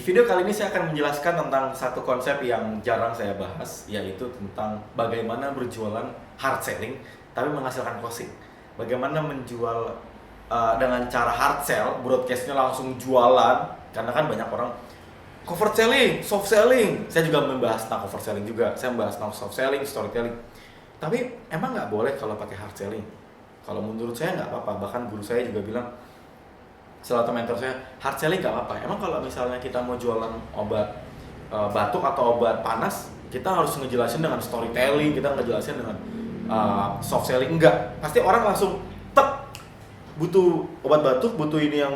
video kali ini saya akan menjelaskan tentang satu konsep yang jarang saya bahas, yaitu tentang bagaimana berjualan hard selling tapi menghasilkan closing. Bagaimana menjual dengan cara hard sell, broadcastnya langsung jualan, karena kan banyak orang cover selling, soft selling. Saya juga membahas tentang cover selling juga, saya membahas tentang soft selling, storytelling. Tapi emang nggak boleh kalau pakai hard selling? Kalau menurut saya nggak apa-apa, bahkan guru saya juga bilang, salah satu mentor saya, hard selling nggak apa-apa. Emang kalau misalnya kita mau jualan obat batuk atau obat panas, kita harus ngejelasin dengan storytelling, kita ngejelasin dengan soft selling? Enggak, pasti orang langsung tek, butuh obat batuk, butuh ini yang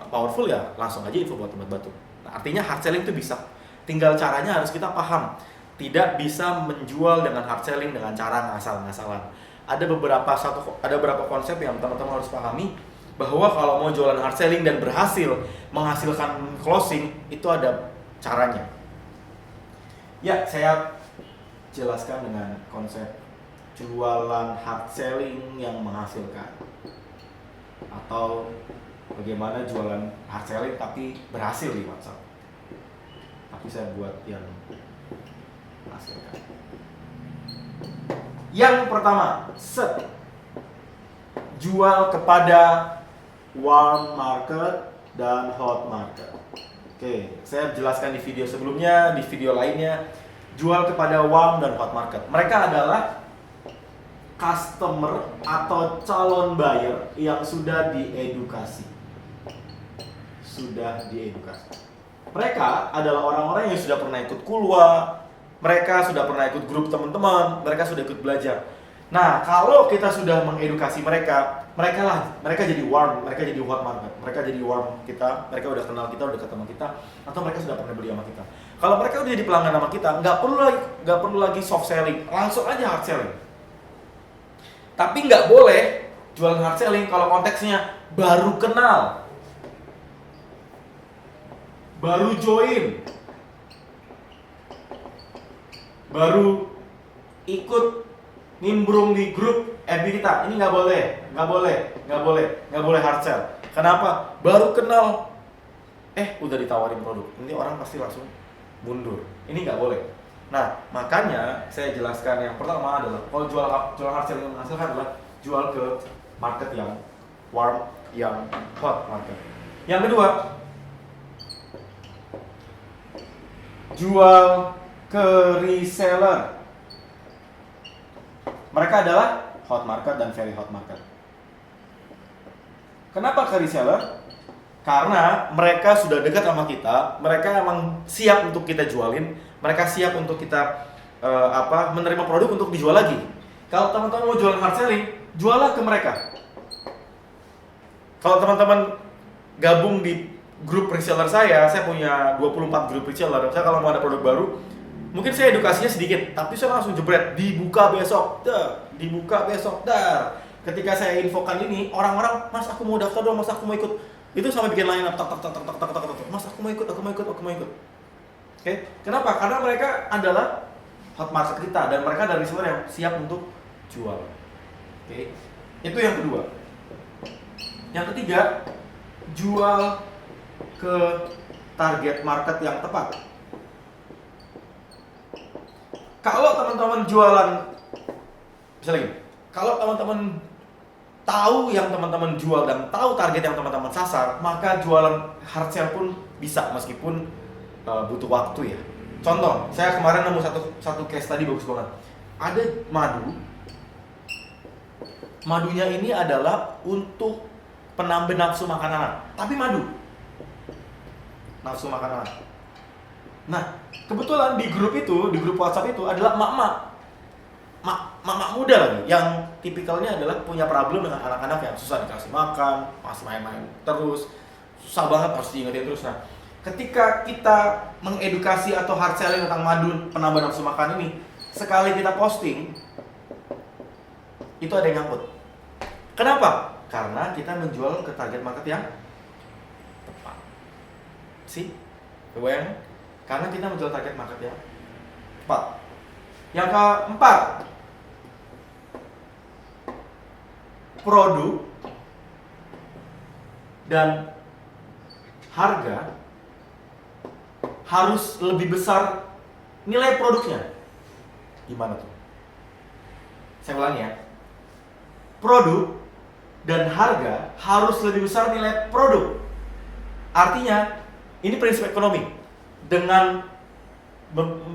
powerful, ya langsung aja info buat obat batuk. Nah, artinya hard selling itu bisa, tinggal caranya harus kita paham. Tidak bisa menjual dengan hard selling dengan cara ngasal-ngasalan. Ada beberapa konsep yang teman-teman harus pahami, bahwa kalau mau jualan hard selling dan berhasil menghasilkan closing, itu ada caranya. Ya, saya jelaskan dengan konsep jualan hard selling yang menghasilkan, atau bagaimana jualan hard selling tapi berhasil di WhatsApp. Tapi saya buat yang menghasilkan. Yang pertama, jual kepada warm market dan hot market. Oke, saya jelaskan di video sebelumnya, di video lainnya, jual kepada warm dan hot market. Mereka adalah customer atau calon buyer yang sudah diedukasi. Mereka adalah orang-orang yang sudah pernah ikut kulwa, mereka sudah pernah ikut grup teman-teman, mereka sudah ikut belajar. Nah, kalau kita sudah mengedukasi mereka jadi warm, mereka jadi hot market, mereka jadi warm kita, mereka udah kenal kita, udah dekat sama kita, atau mereka sudah pernah beli sama kita. Kalau mereka udah jadi pelanggan sama kita, nggak perlu lagi soft selling, langsung aja hard selling. Tapi nggak boleh jualan hard selling kalau konteksnya baru kenal, baru join, baru ikut nimbrung di grup FB kita. Ini nggak boleh hard sell. Kenapa? Baru kenal, udah ditawarin produk, ini orang pasti langsung mundur. Ini nggak boleh. Nah, makanya saya jelaskan yang pertama adalah, kalau jual hard selling yang menghasilkan adalah jual ke market yang warm, yang hot market. Yang kedua, jual ke reseller. Mereka adalah hot market dan very hot market. Kenapa ke reseller? Karena mereka sudah dekat sama kita, mereka emang siap untuk kita jualin, mereka siap untuk kita menerima produk untuk dijual lagi. Kalau teman-teman mau jualan hard selling, jualah ke mereka. Kalau teman-teman gabung di grup reseller saya punya 24 grup reseller. Saya kalau mau ada produk baru, mungkin saya edukasinya sedikit, tapi saya langsung jebret, dibuka besok, dar. Ketika saya infokan ini, orang-orang, mas aku mau daftar dong, mas aku mau ikut. Itu sampai bikin line up, mas aku mau ikut. Oke, kenapa? Karena mereka adalah hot market kita, dan mereka dari reseller yang siap untuk jual. Oke, itu yang kedua. Yang ketiga, jual ke target market yang tepat. Kalau teman-teman jualan, misalnya kalau teman-teman tahu yang teman-teman jual dan tahu target yang teman-teman sasar, maka jualan hard sell pun bisa, meskipun butuh waktu ya. Contoh, saya kemarin nemu satu case tadi bagus banget. Ada madunya ini adalah untuk penambah nafsu makan anak, tapi nafsu makan anak. Nah, kebetulan di grup WhatsApp itu adalah mak muda lagi, yang tipikalnya adalah punya problem dengan anak-anak yang susah dikasih makan, masih main-main terus, susah banget, harus diingetin terus. Nah, ketika kita mengedukasi atau hard selling tentang madu penambah nafsu makan ini, sekali kita posting, itu ada yang nyangkut. Kenapa? Karena kita menjual ke target market yang tepat. Kebayang? Karena kita menjual target market yang tepat. Yang keempat, produk dan harga harus lebih besar nilai produknya. Gimana tuh? Saya ulangi ya. Produk dan harga harus lebih besar nilai produk. Artinya, ini prinsip ekonomi. Dengan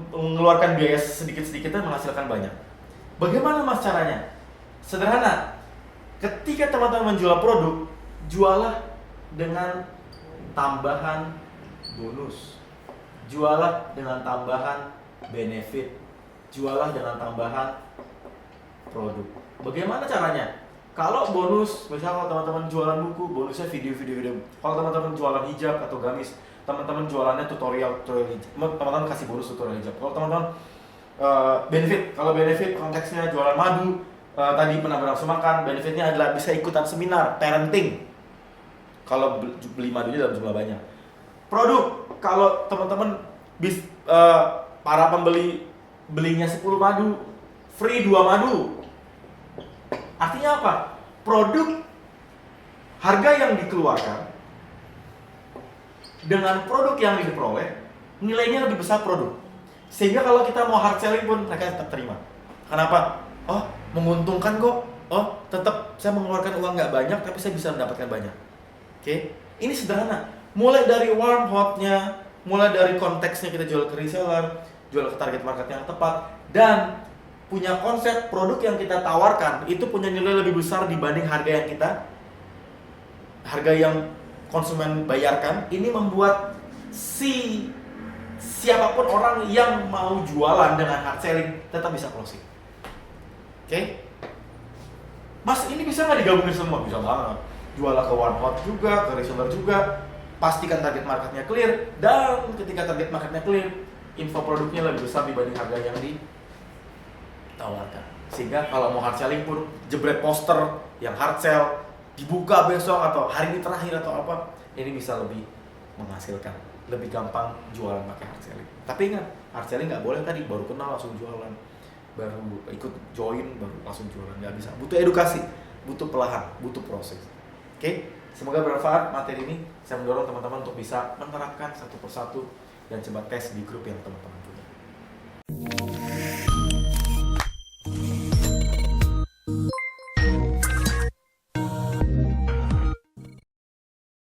mengeluarkan biaya sedikit-sedikit dan menghasilkan banyak. Bagaimana mas caranya? Sederhana. Ketika teman-teman menjual produk, jualah dengan tambahan bonus. Jualah dengan tambahan benefit. Jualah dengan tambahan produk. Bagaimana caranya? Kalau bonus, misalnya kalau teman-teman jualan buku, bonusnya video-video. Kalau teman-teman jualan hijab atau gamis, teman-teman jualannya tutorial hijab. Teman-teman kasih bonus tutorial hijab. Kalau teman-teman benefit, kalau benefit konteksnya jualan madu, tadi penambah nafsu makan, benefitnya adalah bisa ikutan seminar parenting. Kalau beli madunya dalam jumlah banyak. Produk, kalau teman-teman para pembeli belinya 10 madu, free 2 madu. Artinya apa? Produk, harga yang dikeluarkan dengan produk yang diperoleh, nilainya lebih besar produk. Sehingga kalau kita mau hard selling pun mereka tetap terima. Kenapa? Oh, menguntungkan kok. Oh, tetap saya mengeluarkan uang nggak banyak, tapi saya bisa mendapatkan banyak. Oke? Ini sederhana. Mulai dari warm hotnya, mulai dari konteksnya kita jual ke reseller, jual ke target market yang tepat, dan punya konsep produk yang kita tawarkan itu punya nilai lebih besar dibanding harga yang konsumen bayarkan. Ini membuat siapapun orang yang mau jualan dengan hard selling tetap bisa closing. Oke? Mas, ini bisa nggak digabungin semua? Bisa banget. Jualah ke warm hot juga, ke reseller juga. Pastikan target marketnya clear, dan ketika target marketnya clear, info produknya lebih besar dibanding harga yang ditawarkan. Sehingga kalau mau hard selling pun jebret poster yang hard sell, dibuka besok atau hari ini terakhir atau apa, ini bisa lebih menghasilkan, lebih gampang jualan pakai hard selling. Tapi ingat, hard selling nggak boleh tadi baru kenal langsung jualan, baru ikut join baru langsung jualan, nggak bisa. Butuh edukasi, butuh pelahan, butuh proses. Oke? Semoga bermanfaat materi ini. Saya mendorong teman-teman untuk bisa menerapkan satu persatu dan coba tes di grup yang teman-teman punya.